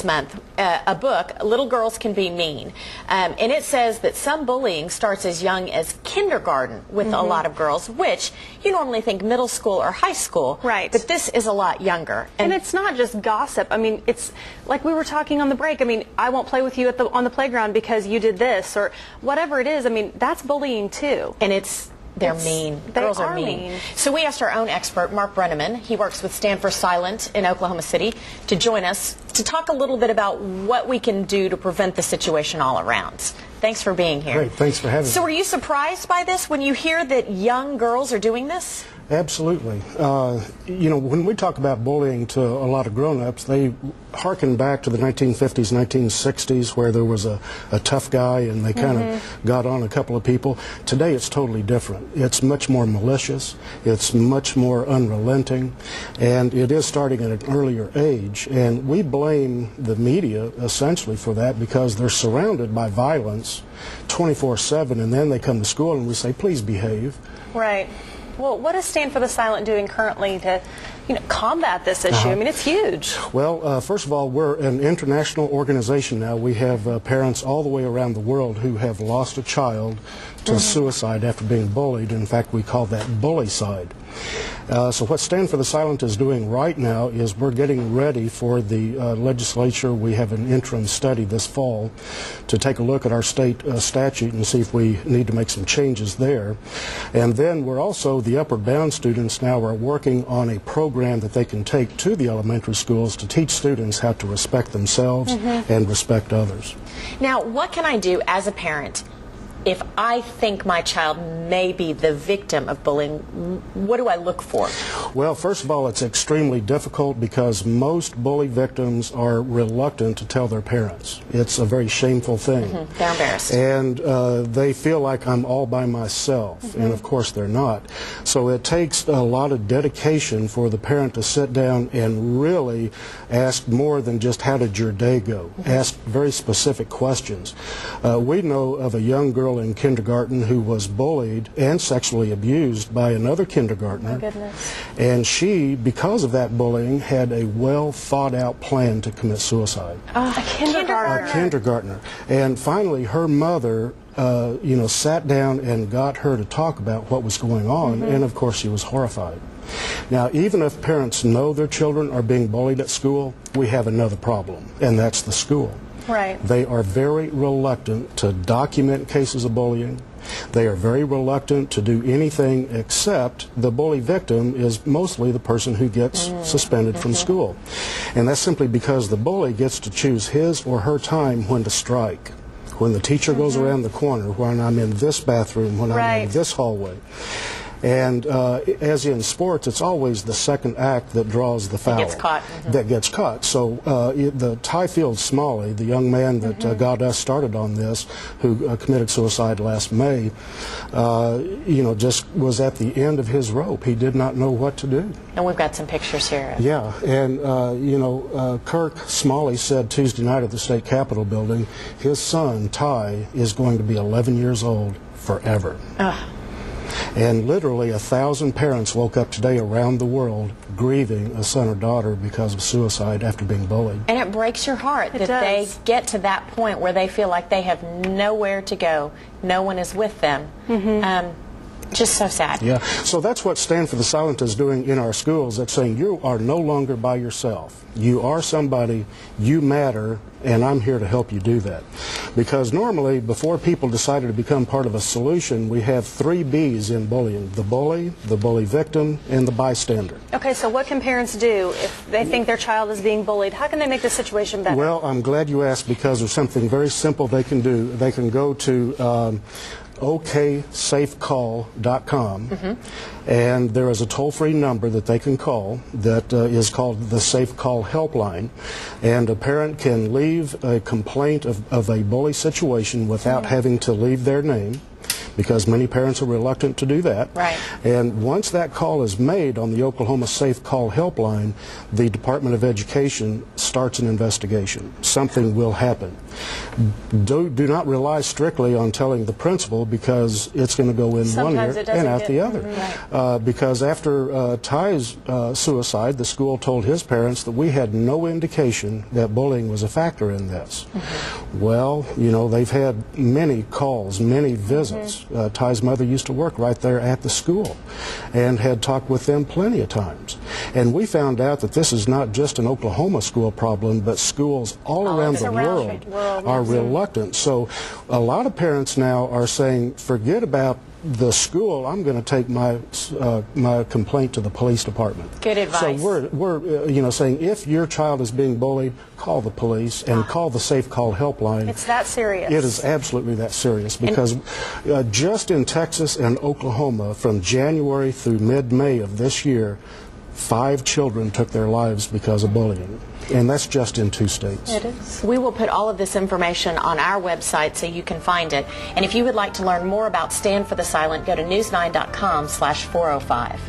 this month a book, Little Girls Can Be Mean. And it says that some bullying starts as young as kindergarten with a lot of girls, which you normally think middle school or high school. Right. But this is a lot younger. And it's not just gossip. I mean, it's like we were talking on the break. I mean, I won't play with you on the playground because you did this or whatever it is. I mean, that's bullying too. And they're mean. Girls are mean. So we asked our own expert, Mark Brennamen. He works with Stand for Silent in Oklahoma City to join us to talk a little bit about what we can do to prevent the situation all around. Thanks for being here. Great. Thanks for having me. So were you surprised by this when you hear that young girls are doing this? Absolutely. You know, when we talk about bullying to a lot of grown-ups, they harken back to the 1950s, 1960s, where there was a tough guy and they kind of got on a couple of people. Today it's totally different. It's much more malicious, it's much more unrelenting, and it is starting at an earlier age. And we blame the media essentially for that because they're surrounded by violence 24/7, and then they come to school and we say, please behave. Right. Well, what is Stand for the Silent doing currently to, combat this issue? I mean, it's huge. Well, first of all, we're an international organization now. We have parents all the way around the world who have lost a child to suicide after being bullied. In fact, we call that bullycide. So what Stand for the Silent is doing right now is we're getting ready for the legislature. We have an interim study this fall to take a look at our state statute and see if we need to make some changes there. And then we're also, the Upward Bound students now are working on a program that they can take to the elementary schools to teach students how to respect themselves and respect others. Now, what can I do as a parent if I think my child may be the victim of bullying? What do I look for? Well, first of all, it's extremely difficult because most bully victims are reluctant to tell their parents. It's a very shameful thing. They're embarrassed. And they feel like I'm all by myself, and of course they're not. So it takes a lot of dedication for the parent to sit down and really ask more than just how did your day go. Ask very specific questions. We know of a young girl in kindergarten who was bullied and sexually abused by another kindergartner. Oh, goodness. And she, because of that bullying, had a well thought out plan to commit suicide. A kindergartner. A kindergartner. And finally her mother sat down and got her to talk about what was going on, and of course she was horrified. Now, even if parents know their children are being bullied at school, we have another problem, and that's the school. Right. They are very reluctant to document cases of bullying. They are very reluctant to do anything except the bully victim is mostly the person who gets suspended from school. And that's simply because the bully gets to choose his or her time when to strike. When the teacher goes around the corner, when I'm in this bathroom, when I'm in this hallway. And as in sports, it's always the second act that draws the foul. That gets caught. That gets caught. So the Tyfield Smalley, the young man that got us started on this, who committed suicide last May, just was at the end of his rope. He did not know what to do. And we've got some pictures here. Yeah, and Kirk Smalley said Tuesday night at the State Capitol building, his son, Ty, is going to be 11 years old forever. And literally 1,000 parents woke up today around the world grieving a son or daughter because of suicide after being bullied. And it breaks your heart that they get to that point where they feel like they have nowhere to go. No one is with them. Just so sad. Yeah. So that's what Stand for the Silent is doing in our schools. It's saying you are no longer by yourself. You are somebody, you matter, and I'm here to help you do that. Because normally, before people decided to become part of a solution, we have 3 B's in bullying: the bully victim, and the bystander. Okay, so what can parents do if they think their child is being bullied? How can they make the situation better? Well, I'm glad you asked because there's something very simple they can do. They can go to OKSafeCall.com, and there is a toll-free number that they can call that is called the Safe Call Helpline, and a parent can leave a complaint of a bully situation without having to leave their name. because many parents are reluctant to do that. Right. And once that call is made on the Oklahoma Safe Call helpline, the Department of Education starts an investigation. Something will happen. Do not rely strictly on telling the principal, because it's going to go in one ear and out the other. Right. Because after Ty's suicide, the school told his parents that we had no indication that bullying was a factor in this. Well, you know, they've had many calls, many visits. Ty's mother used to work right there at the school and had talked with them plenty of times. And we found out that this is not just an Oklahoma school problem, but schools all around the world are reluctant. So a lot of parents now are saying, forget about the school, I'm going to take my my complaint to the police department. Good advice. So we're you know, saying, if your child is being bullied, call the police and call the Safe Call helpline. It's that serious. It is absolutely that serious, because just in Texas and Oklahoma, from January through mid-May of this year, 5 children took their lives because of bullying. And that's just in 2 states. It is. We will put all of this information on our website so you can find it. And if you would like to learn more about Stand for the Silent, go to news9.com/405.